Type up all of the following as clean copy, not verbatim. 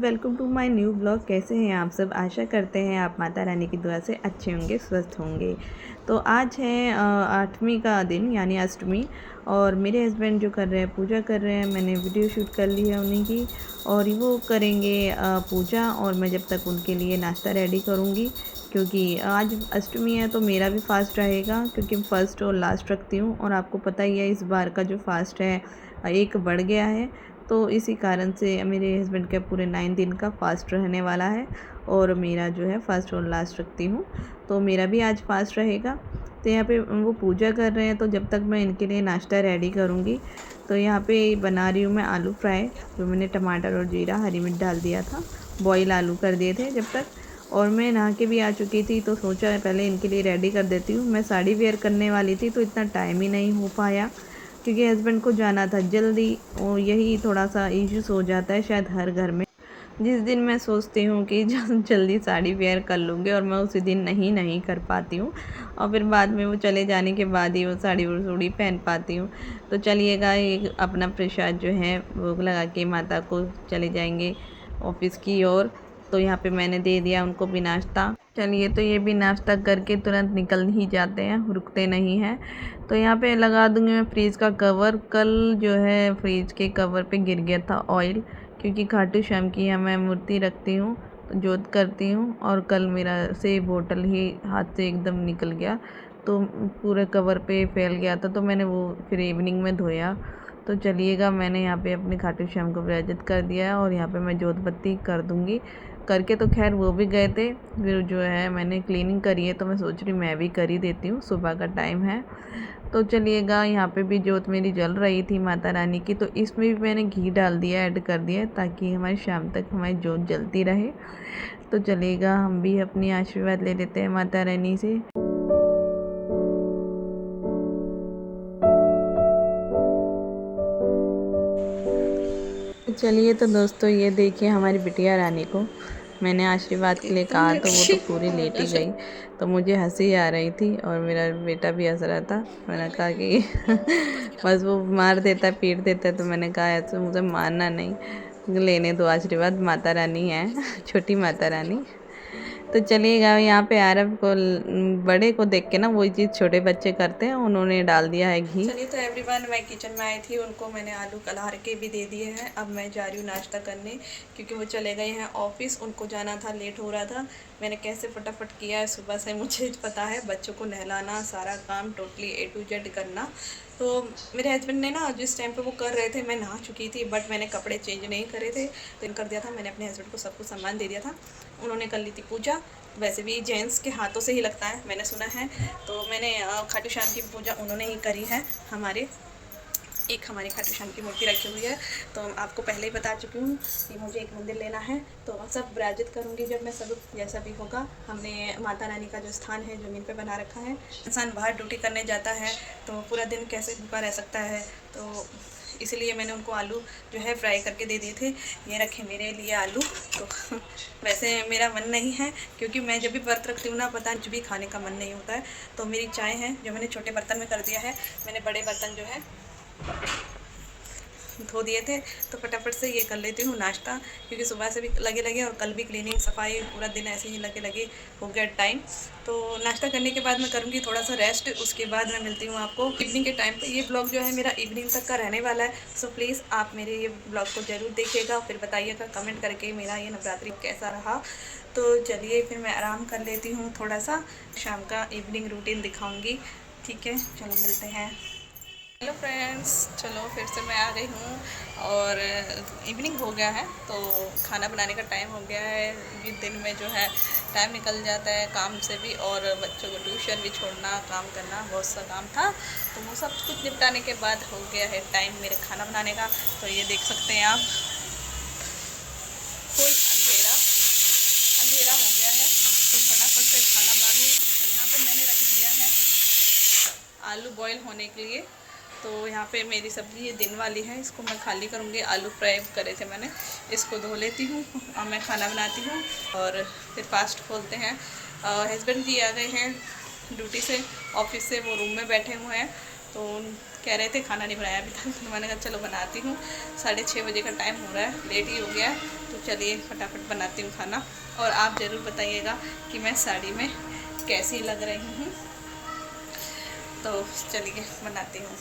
Welcome to my new blog. कैसे हैं आप सब? आशा करते हैं आप माता रानी की दुआ से अच्छे होंगे, स्वस्थ होंगे। तो आज है 8वीं का दिन यानी अष्टमी, और मेरे हस्बैंड जो कर रहे हैं पूजा कर रहे हैं। मैंने वीडियो शूट कर ली है उन्हीं की, और वो करेंगे पूजा, और मैं जब तक उनके लिए नाश्ता रेडी करूँगी, क्योंकि आज अष्टमी है तो मेरा भी फास्ट रहेगा, क्योंकि फर्स्ट और लास्ट रखती हूँ। और आपको पता ही है इस बार का जो फास्ट है एक बढ़ गया है, तो इसी कारण से मेरे हस्बैंड का पूरे 9 दिन का फास्ट रहने वाला है, और मेरा जो है फर्स्ट और लास्ट रखती हूँ, तो मेरा भी आज फास्ट रहेगा। तो यहाँ पे वो पूजा कर रहे हैं, तो जब तक मैं इनके लिए नाश्ता रेडी करूँगी, तो यहाँ पे बना रही हूँ मैं आलू फ्राई, जो मैंने टमाटर और जीरा हरी मिर्च डाल दिया था, बॉयल आलू कर दिए थे जब तक। और मैं नहा के भी आ चुकी थी, तो सोचा पहले इनके लिए रेडी कर देती हूँ। मैं साड़ी वेयर करने वाली थी, तो इतना टाइम ही नहीं हो पाया, क्योंकि हस्बैंड को जाना था जल्दी, और यही थोड़ा सा इश्यूज हो जाता है शायद हर घर में। जिस दिन मैं सोचती हूँ कि जल्दी साड़ी वेयर कर लूँगी, और मैं उसी दिन नहीं कर पाती हूँ, और फिर बाद में वो चले जाने के बाद ही वो साड़ी और चूड़ी पहन पाती हूँ। तो चलिएगा, ये अपना प्रसाद जो है भोग लगा के माता को चले जाएंगे ऑफिस की ओर। तो यहाँ पे मैंने दे दिया उनको भी नाश्ता। चलिए, तो ये भी नाश्ता करके तुरंत निकल ही जाते हैं, रुकते नहीं हैं। तो यहाँ पे लगा दूँगी मैं फ्रिज का कवर। कल जो है फ्रिज के कवर पे गिर गया था ऑयल, क्योंकि खाटू श्याम की यहाँ मैं मूर्ति रखती हूँ, तो जोत करती हूँ, और कल मेरा से बोतल ही हाथ से एकदम निकल गया, तो पूरे कवर पे फैल गया था। तो मैंने वो फिर इवनिंग में धोया। तो चलिएगा, मैंने यहाँ पे अपने खाटू श्याम को विराजित कर दिया है, और यहाँ पे मैं जोत बत्ती कर दूँगी। करके तो खैर वो भी गए थे, फिर जो है मैंने क्लीनिंग करी है, तो मैं सोच रही मैं भी कर ही देती हूँ, सुबह का टाइम है। तो चलिएगा, यहाँ पे भी जोत मेरी जल रही थी माता रानी की, तो इसमें भी मैंने घी डाल दिया, ऐड कर दिया, ताकि हमारी शाम तक हमारी जोत जलती रहे। तो चलिएगा, हम भी अपनी आशीर्वाद ले लेते हैं माता रानी से। चलिए, तो दोस्तों ये देखिए हमारी बिटिया रानी को मैंने आशीर्वाद के लिए कहा, तो वो तो पूरी लेट ही गई। तो मुझे हंसी आ रही थी, और मेरा बेटा भी हंस रहा था। मैंने कहा कि बस वो मार देता है, पीट देता है, तो मैंने कहा ऐसे मुझे मारना नहीं, लेने दो आशीर्वाद, माता रानी है छोटी माता रानी। तो चलिएगा, यहाँ पे आरब को बड़े को देख के ना वही चीज़ छोटे बच्चे करते हैं, उन्होंने डाल दिया है घी। चलिए, तो एवरीवन, मैं किचन में आई थी, उनको मैंने आलू कलहार के भी दे दिए हैं। अब मैं जा रही हूँ नाश्ता करने, क्योंकि वो चले गए हैं ऑफिस, उनको जाना था, लेट हो रहा था। मैंने कैसे फटाफट किया है सुबह से, मुझे पता है, बच्चों को नहलाना, सारा काम टोटली A to Z करना। तो मेरे हस्बैंड ने ना जिस टाइम पे वो कर रहे थे, मैं नहा चुकी थी, बट मैंने कपड़े चेंज नहीं करे थे, तो इन कर दिया था। मैंने अपने हस्बैंड को सब कुछ सामान दे दिया था, उन्होंने कर ली थी पूजा। वैसे भी जेंट्स के हाथों से ही लगता है, मैंने सुना है। तो मैंने खाटू श्याम की पूजा उन्होंने ही करी है। हमारी खाटू श्याम की मूर्ति रखी हुई है, तो आपको पहले ही बता चुकी हूँ कि मुझे एक मंदिर लेना है, तो सब विराजित करूँगी जब मैं, सब जैसा भी होगा। हमने माता रानी का जो स्थान है ज़मीन पे बना रखा है। इंसान बाहर ड्यूटी करने जाता है, तो पूरा दिन कैसे भूखा रह सकता है, तो इसलिए मैंने उनको आलू जो है फ्राई करके दे दिए थे। ये रखे मेरे लिए आलू। तो वैसे मेरा मन नहीं है, क्योंकि मैं जब भी व्रत रखती हूँ ना, पता कुछ भी खाने का मन नहीं होता है। तो मेरी चाय है जो मैंने छोटे बर्तन में कर दिया है, मैंने बड़े बर्तन जो है धो दिए थे, तो फटाफट से ये कर लेती हूँ नाश्ता, क्योंकि सुबह से भी लगे और कल भी क्लीनिंग सफाई पूरा दिन ऐसे ही लगे हो गया टाइम। तो नाश्ता करने के बाद मैं करूँगी थोड़ा सा रेस्ट, उसके बाद मैं मिलती हूँ आपको इवनिंग के टाइम पे। ये ब्लॉग जो है मेरा इवनिंग तक का रहने वाला है, सो प्लीज़ आप मेरे ये ब्लॉग को ज़रूर देखिएगा, फिर बताइएगा कमेंट करके मेरा ये नवरात्रि कैसा रहा। तो चलिए, फिर मैं आराम कर लेती हूँ, थोड़ा सा शाम का इवनिंग रूटीन दिखाऊँगी। ठीक है, चलो मिलते हैं। हेलो फ्रेंड्स, चलो फिर से मैं आ गई हूँ, और इवनिंग हो गया है, तो खाना बनाने का टाइम हो गया है। ये दिन में जो है टाइम निकल जाता है काम से भी, और बच्चों को ट्यूशन भी छोड़ना, काम करना, बहुत सा काम था, तो वो सब कुछ निपटाने के बाद हो गया है टाइम मेरे खाना बनाने का। तो ये देख सकते हैं आप, फुल अंधेरा हो गया है, तो फटाफट से खाना बना लूँ। तो यहाँ पर मैंने रख दिया है आलू बॉयल होने के लिए। तो यहाँ पे मेरी सब्ज़ी ये दिन वाली है, इसको मैं खाली करूँगी। आलू फ्राई करे थे मैंने, इसको धो लेती हूँ और मैं खाना बनाती हूँ, और फिर फास्ट खोलते हैं। हस्बैंड जी आ गए हैं ड्यूटी से, ऑफिस से, वो रूम में बैठे हुए हैं, तो कह रहे थे खाना नहीं बनाया अभी तक, तो मैंने कहा चलो बनाती हूँ। 6:30 बजे का टाइम हो रहा है, लेट ही हो गया है, तो चलिए फटाफट बनाती हूँ खाना, और आप ज़रूर बताइएगा कि मैं साड़ी में कैसी लग रही हूँ। तो चलिए बनाती हूँ।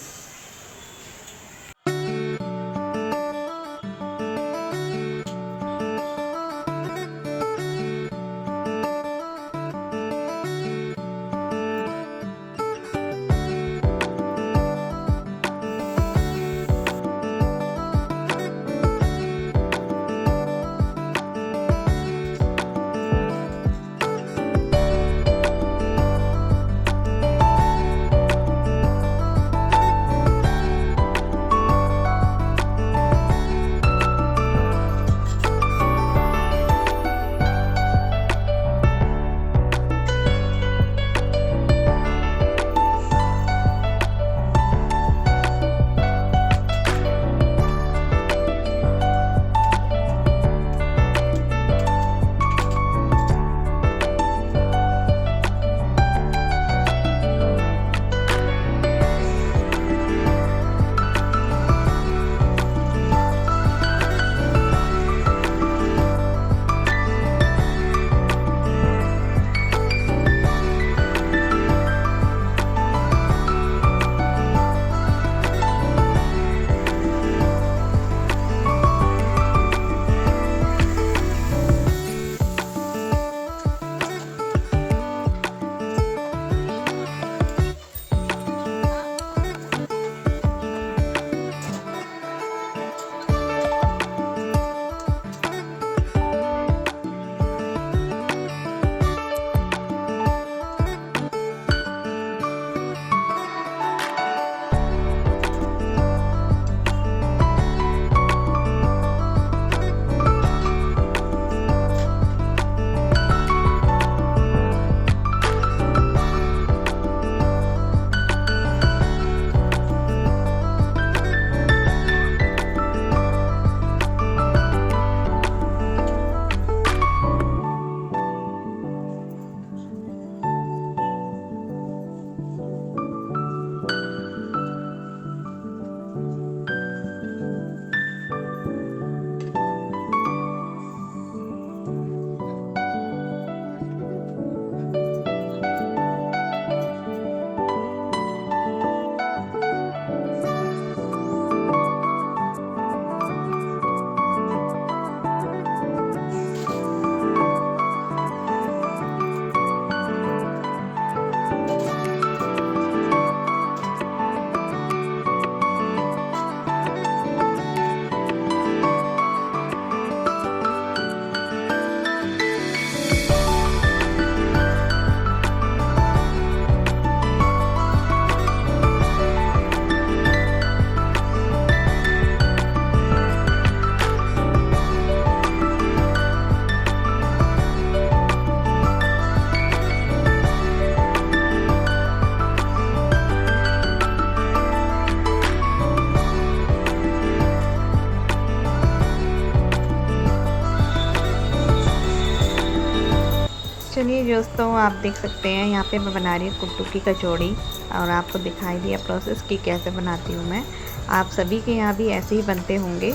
चलिए दोस्तों, आप देख सकते हैं यहाँ पे मैं बना रही हूँ कुट्टू की कचौड़ी, और आपको दिखाई दिया प्रोसेस कि कैसे बनाती हूँ मैं। आप सभी के यहाँ भी ऐसे ही बनते होंगे।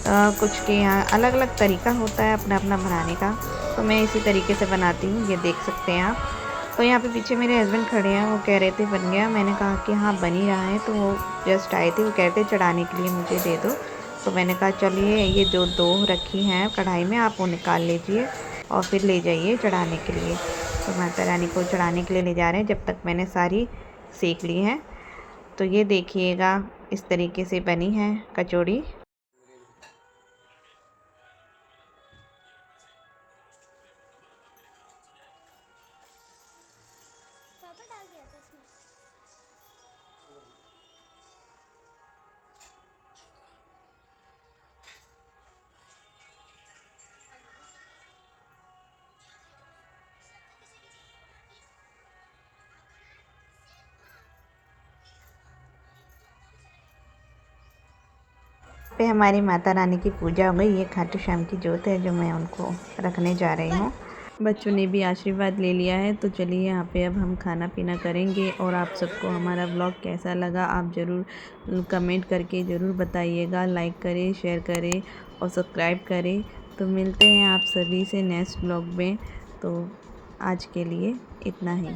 कुछ के यहाँ अलग अलग तरीका होता है अपना अपना बनाने का, तो मैं इसी तरीके से बनाती हूँ। ये देख सकते हैं आप। तो यहाँ पे पीछे मेरे हस्बैंड खड़े हैं, वो कह रहे थे बन गया। मैंने कहा कि हाँ बन ही रहा है। तो वो जस्ट आए थे, वो कह रहे थे चढ़ाने के लिए मुझे दे दो। तो मैंने कहा चलिए ये जो दो रखी हैं कढ़ाई में, आप वो निकाल लीजिए और फिर ले जाइए चढ़ाने के लिए। तो माता रानी को चढ़ाने के लिए ले जा रहे हैं, जब तक मैंने सारी सेक ली हैं। तो ये देखिएगा इस तरीके से बनी है कचौड़ी। पे हमारी माता रानी की पूजा हो गई। ये खाटू श्याम की जोत है जो मैं उनको रखने जा रही हूँ। बच्चों ने भी आशीर्वाद ले लिया है। तो चलिए यहाँ पे अब हम खाना पीना करेंगे। और आप सबको हमारा व्लॉग कैसा लगा आप ज़रूर कमेंट करके ज़रूर बताइएगा। लाइक करें, शेयर करें और सब्सक्राइब करें। तो मिलते हैं आप सभी से नेक्स्ट ब्लॉग में। तो आज के लिए इतना ही।